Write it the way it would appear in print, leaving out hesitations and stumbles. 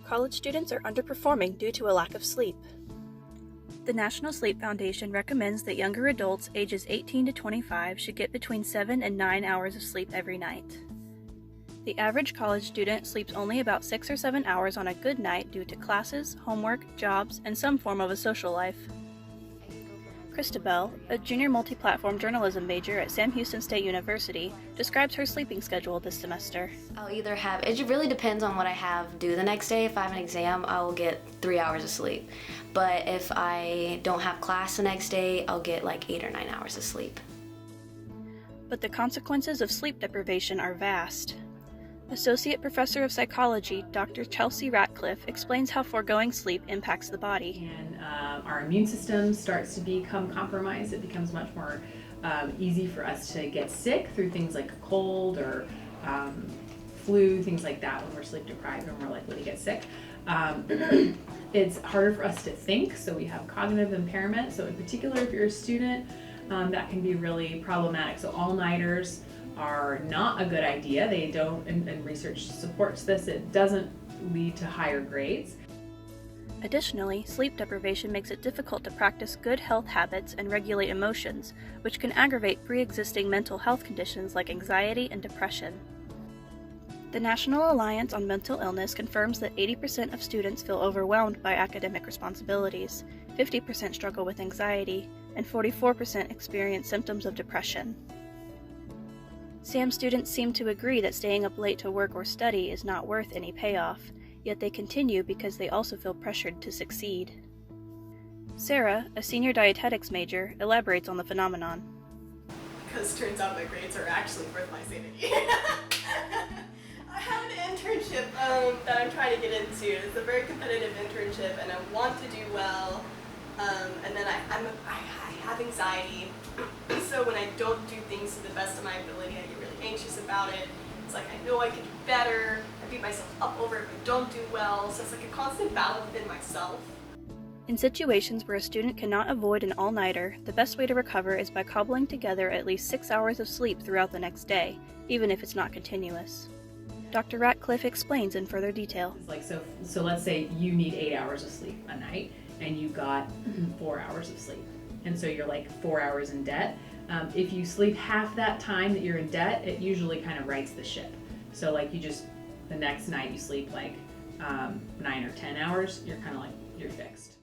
college students are underperforming due to a lack of sleep. The National Sleep Foundation recommends that younger adults ages 18 to 25 should get between 7 and 9 hours of sleep every night. The average college student sleeps only about 6 or 7 hours on a good night due to classes, homework, jobs, and some form of a social life. Christabel, a junior multi-platform journalism major at Sam Houston State University, describes her sleeping schedule this semester. I'll either have, it really depends on what I have due the next day. If I have an exam, I'll get 3 hours of sleep. But if I don't have class the next day, I'll get like 8 or 9 hours of sleep. But the consequences of sleep deprivation are vast. Associate Professor of Psychology, Dr. Chelsea Ratcliffe, explains how foregoing sleep impacts the body. And our immune system starts to become compromised. It becomes much more easy for us to get sick through things like a cold or flu, things like that. When we're sleep deprived, we're more likely to get sick. It's harder for us to think, so we have cognitive impairment. So in particular, if you're a student, that can be really problematic. So all-nighters are not a good idea. They don't, and research supports this, it doesn't lead to higher grades. Additionally, sleep deprivation makes it difficult to practice good health habits and regulate emotions, which can aggravate pre-existing mental health conditions like anxiety and depression. The National Alliance on Mental Illness confirms that 80% of students feel overwhelmed by academic responsibilities, 50% struggle with anxiety, and 44% experience symptoms of depression. SAM students seem to agree that staying up late to work or study is not worth any payoff, yet they continue because they also feel pressured to succeed. Sarah, a senior dietetics major, elaborates on the phenomenon. Because it turns out my grades are actually worth my sanity. I have an internship that I'm trying to get into. It's a very competitive internship and I want to do well, and then I have anxiety. So when I don't do things to the best of my ability, I get really anxious about it. It's like I know I could do better. I beat myself up over it if I don't do well. So it's like a constant battle within myself. In situations where a student cannot avoid an all-nighter, the best way to recover is by cobbling together at least 6 hours of sleep throughout the next day, even if it's not continuous. Dr. Ratcliffe explains in further detail. Like so let's say you need 8 hours of sleep a night and you got 4 hours of sleep. And so you're like 4 hours in debt. If you sleep half that time that you're in debt, it usually kind of rights the ship. So like the next night you sleep like 9 or 10 hours, you're kind of like, you're fixed.